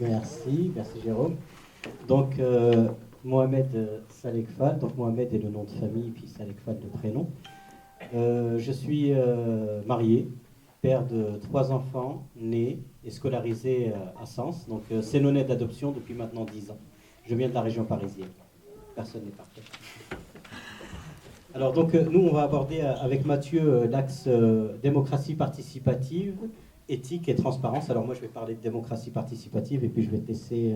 Merci Jérôme. Donc, Mohamed Salek Fall, donc Mohamed est le nom de famille, puis Salek Fall le prénom. Je suis marié, père de 3 enfants, nés et scolarisés à Sens, donc sénonais d'adoption depuis maintenant 10 ans. Je viens de la région parisienne. Personne n'est parfait. Alors donc nous, on va aborder avec Mathieu l'axe démocratie participative, éthique et transparence. Alors moi, je vais parler de démocratie participative et puis je vais te laisser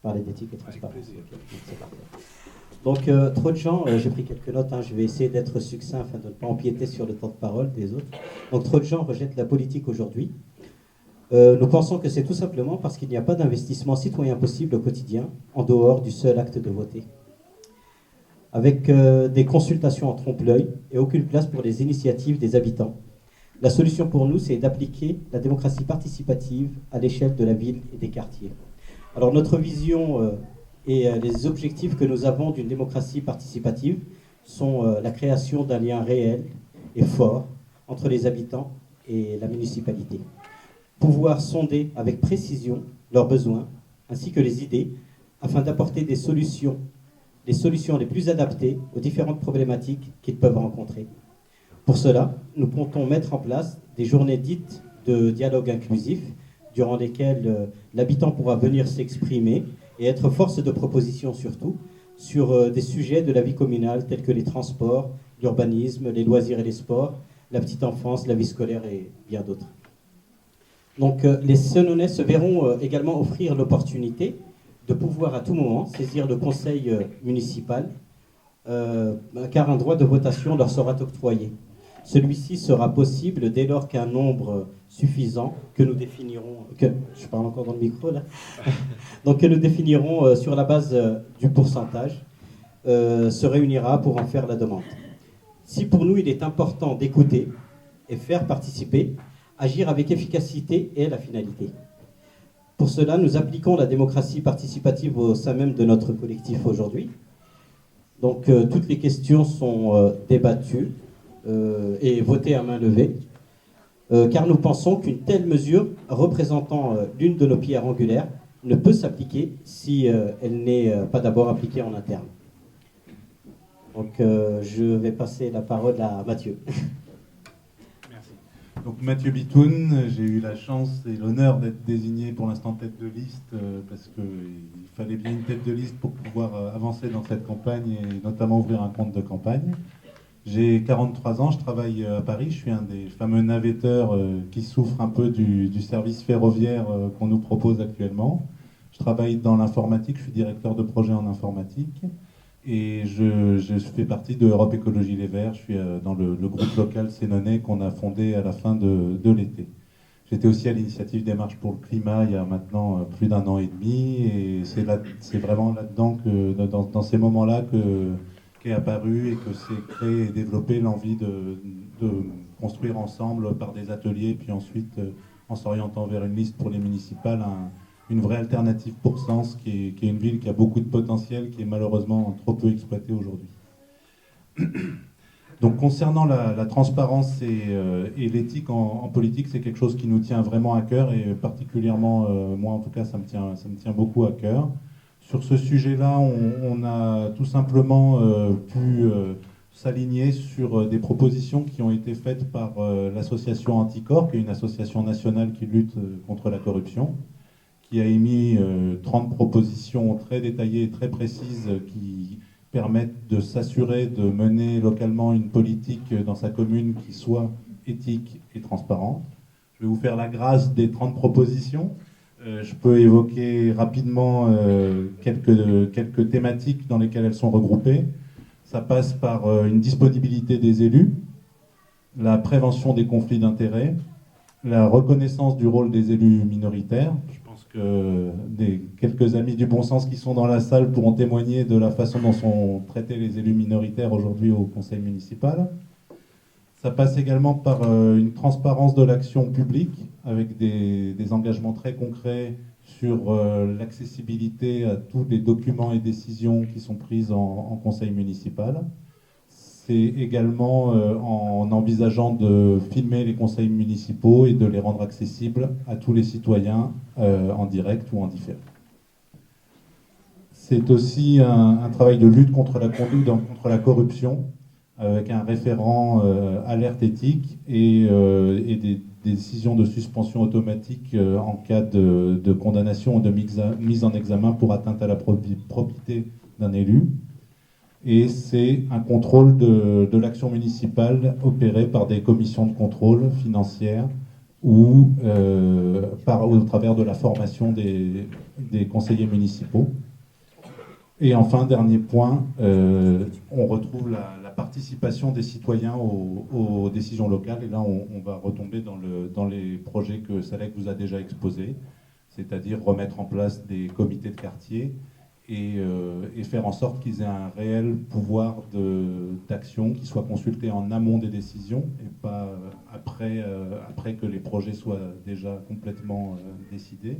parler d'éthique et transparence. Okay, c'est parfait. Donc trop de gens, j'ai pris quelques notes, hein, je vais essayer d'être succinct afin de ne pas empiéter sur le temps de parole des autres. Donc trop de gens rejettent la politique aujourd'hui. Nous pensons que c'est tout simplement parce qu'il n'y a pas d'investissement citoyen possible au quotidien en dehors du seul acte de voter. Avec des consultations en trompe-l'œil et aucune place pour les initiatives des habitants. La solution pour nous, c'est d'appliquer la démocratie participative à l'échelle de la ville et des quartiers. Alors notre vision et les objectifs que nous avons d'une démocratie participative sont la création d'un lien réel et fort entre les habitants et la municipalité. Pouvoir sonder avec précision leurs besoins ainsi que les idées afin d'apporter des solutions les plus adaptées aux différentes problématiques qu'ils peuvent rencontrer. Pour cela, nous comptons mettre en place des journées dites de dialogue inclusif, durant lesquelles l'habitant pourra venir s'exprimer et être force de proposition surtout, sur des sujets de la vie communale tels que les transports, l'urbanisme, les loisirs et les sports, la petite enfance, la vie scolaire et bien d'autres. Donc les Senonais se verront également offrir l'opportunité de pouvoir à tout moment saisir le conseil municipal, car un droit de votation leur sera octroyé. Celui-ci sera possible dès lors qu'un nombre suffisant que nous définirons, je parle encore dans le micro là, donc que nous définirons sur la base du pourcentage, se réunira pour en faire la demande. Si pour nous il est important d'écouter et faire participer, agir avec efficacité est la finalité. Pour cela, nous appliquons la démocratie participative au sein même de notre collectif aujourd'hui. Donc, toutes les questions sont débattues et votées à main levée, car nous pensons qu'une telle mesure, représentant l'une de nos pierres angulaires, ne peut s'appliquer si elle n'est pas d'abord appliquée en interne. Donc, je vais passer la parole à Mathieu. Donc Mathieu Bitoun, j'ai eu la chance et l'honneur d'être désigné pour l'instant tête de liste parce qu'il fallait bien une tête de liste pour pouvoir avancer dans cette campagne et notamment ouvrir un compte de campagne. J'ai 43 ans, je travaille à Paris, je suis un des fameux navetteurs qui souffrent un peu du service ferroviaire qu'on nous propose actuellement. Je travaille dans l'informatique, je suis directeur de projet en informatique. Et je fais partie de Europe Écologie Les Verts, je suis dans le groupe local sénonais qu'on a fondé à la fin de l'été. J'étais aussi à l'initiative des marches pour le climat il y a maintenant plus d'1 an et demi, et c'est vraiment là-dedans, dans ces moments-là, qu'est apparu et que s'est créé et développé l'envie de construire ensemble par des ateliers, puis ensuite en s'orientant vers une liste pour les municipales, une vraie alternative pour Sens, qui est une ville qui a beaucoup de potentiel, qui est malheureusement trop peu exploitée aujourd'hui. Donc concernant la transparence et l'éthique en politique, c'est quelque chose qui nous tient vraiment à cœur, et particulièrement, moi en tout cas, ça me tient beaucoup à cœur. Sur ce sujet-là, on a tout simplement pu s'aligner sur des propositions qui ont été faites par l'association Anticorps, qui est une association nationale qui lutte contre la corruption, qui a émis 30 propositions très détaillées et très précises qui permettent de s'assurer de mener localement une politique dans sa commune qui soit éthique et transparente. Je vais vous faire la grâce des 30 propositions. Je peux évoquer rapidement quelques thématiques dans lesquelles elles sont regroupées. Ça passe par une disponibilité des élus, la prévention des conflits d'intérêts, la reconnaissance du rôle des élus minoritaires. Je pense que quelques amis du bon sens qui sont dans la salle pourront témoigner de la façon dont sont traités les élus minoritaires aujourd'hui au conseil municipal. Ça passe également par une transparence de l'action publique, avec des engagements très concrets sur l'accessibilité à tous les documents et décisions qui sont prises en conseil municipal. c'est également en envisageant de filmer les conseils municipaux et de les rendre accessibles à tous les citoyens en direct ou en différé. C'est aussi un travail de lutte contre la conduite, contre la corruption, avec un référent alerte éthique et des décisions de suspension automatique en cas de condamnation ou de mise en examen pour atteinte à la probité d'un élu. Et c'est un contrôle de l'action municipale opéré par des commissions de contrôle financières ou au travers de la formation des conseillers municipaux. Et enfin, dernier point, on retrouve la participation des citoyens aux décisions locales. Et là, on va retomber dans les projets que Salek vous a déjà exposés, c'est-à-dire remettre en place des comités de quartier et faire en sorte qu'ils aient un réel pouvoir d'action, qu'ils soient consultés en amont des décisions et pas après que les projets soient déjà complètement décidés.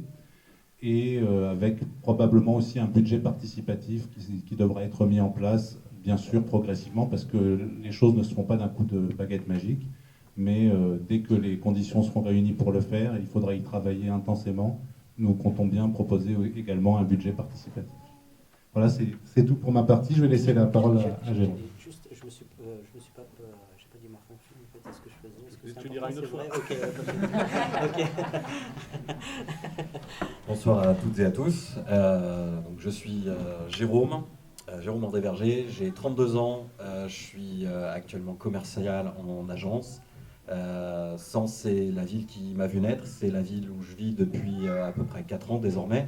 Et avec probablement aussi un budget participatif qui devra être mis en place, bien sûr, progressivement, parce que les choses ne se font pas d'un coup de baguette magique, mais dès que les conditions seront réunies pour le faire, il faudra y travailler intensément. Nous comptons bien proposer également un budget participatif. Voilà, c'est tout pour ma partie. Je vais laisser la parole à Jérôme. Juste, je me suis pas dit ma fonction, en fait, est-ce que je faisais. Tu diras une autre fois. Ok. Bonsoir à toutes et à tous. Donc je suis Jérôme André-Verger, j'ai 32 ans, je suis actuellement commercial en agence. Sens, c'est la ville qui m'a vu naître, c'est la ville où je vis depuis à peu près 4 ans désormais.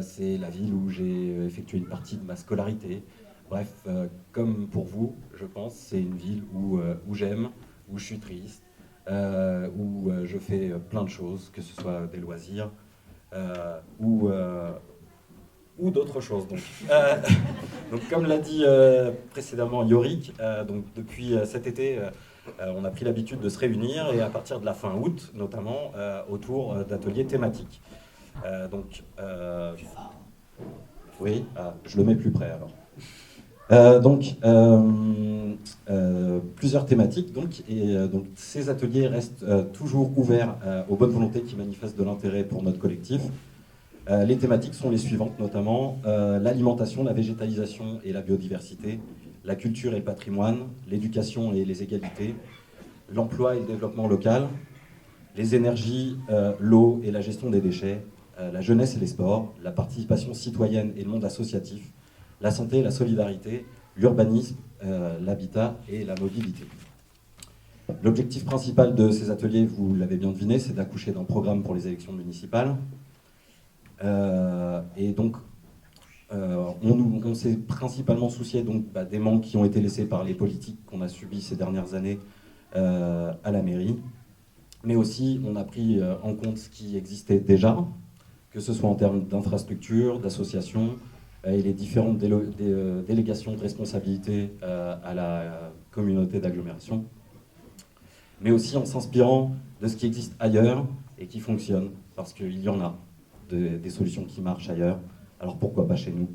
C'est la ville où j'ai effectué une partie de ma scolarité. Bref, comme pour vous, je pense, c'est une ville où j'aime, où je suis triste, où je fais plein de choses, que ce soit des loisirs ou d'autres choses. Donc comme l'a dit précédemment Yorick, donc depuis cet été, on a pris l'habitude de se réunir et à partir de la fin août, notamment autour d'ateliers thématiques. Oui, je le mets plus près alors. Plusieurs thématiques donc ces ateliers restent toujours ouverts aux bonnes volontés qui manifestent de l'intérêt pour notre collectif. Les thématiques sont les suivantes, notamment l'alimentation, la végétalisation et la biodiversité, la culture et le patrimoine, l'éducation et les égalités, l'emploi et le développement local, les énergies, l'eau et la gestion des déchets, la jeunesse et les sports, la participation citoyenne et le monde associatif, la santé et la solidarité, l'urbanisme, l'habitat et la mobilité. L'objectif principal de ces ateliers, vous l'avez bien deviné, c'est d'accoucher d'un programme pour les élections municipales. Et donc, on s'est principalement soucié des manques qui ont été laissés par les politiques qu'on a subis ces dernières années à la mairie. Mais aussi, on a pris en compte ce qui existait déjà, que ce soit en termes d'infrastructures, d'associations, et les différentes délégations de responsabilité à la communauté d'agglomération, mais aussi en s'inspirant de ce qui existe ailleurs et qui fonctionne, parce qu'il y en a des solutions qui marchent ailleurs, alors pourquoi pas chez nous?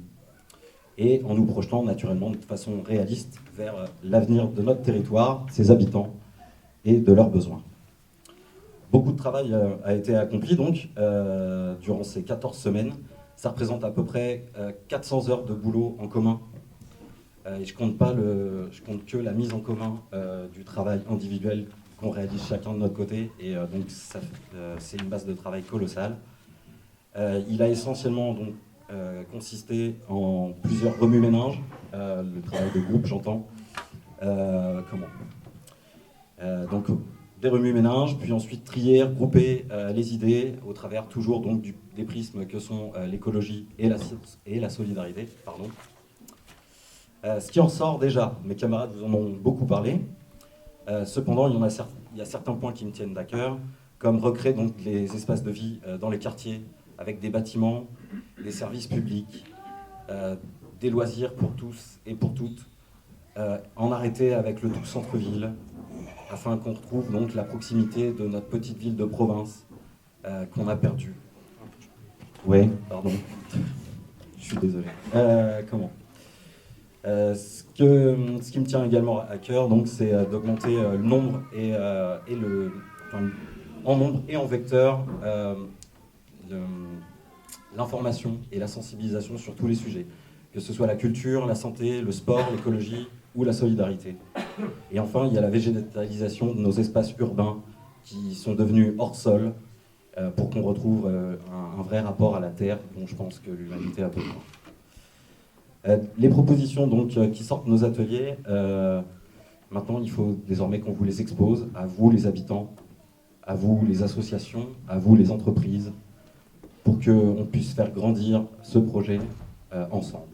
Et en nous projetant naturellement de façon réaliste vers l'avenir de notre territoire, ses habitants et de leurs besoins. Beaucoup de travail a été accompli donc durant ces 14 semaines. Ça représente à peu près 400 heures de boulot en commun. Et je compte que la mise en commun du travail individuel qu'on réalise chacun de notre côté. Et donc c'est une base de travail colossale. Il a essentiellement consisté en plusieurs remue-ménages, le travail de groupe j'entends. Des remue-ménages, puis ensuite trier, regrouper les idées au travers toujours des prismes que sont l'écologie et la solidarité. Pardon. Ce qui en sort déjà, mes camarades vous en ont beaucoup parlé. Cependant, il y a certains points qui me tiennent à cœur, comme recréer donc les espaces de vie dans les quartiers avec des bâtiments, des services publics, des loisirs pour tous et pour toutes, en arrêter avec le tout centre-ville, afin qu'on retrouve donc la proximité de notre petite ville de province qu'on a perdue. Oui, pardon, je suis désolé. Ce qui me tient également à cœur, donc, c'est d'augmenter le nombre en nombre et en vecteur l'information et la sensibilisation sur tous les sujets, que ce soit la culture, la santé, le sport, l'écologie ou la solidarité. Et enfin, il y a la végétalisation de nos espaces urbains qui sont devenus hors sol pour qu'on retrouve un vrai rapport à la terre dont je pense que l'humanité a besoin. Les propositions donc, qui sortent de nos ateliers, maintenant il faut désormais qu'on vous les expose, à vous les habitants, à vous les associations, à vous les entreprises, pour qu'on puisse faire grandir ce projet ensemble.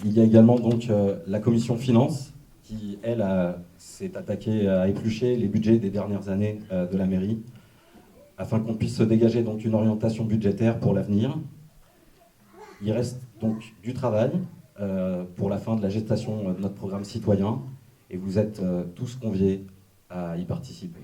Il y a également donc la commission finances qui, elle, s'est attaquée à éplucher les budgets des dernières années de la mairie afin qu'on puisse se dégager donc une orientation budgétaire pour l'avenir. Il reste donc du travail pour la fin de la gestation de notre programme citoyen et vous êtes tous conviés à y participer.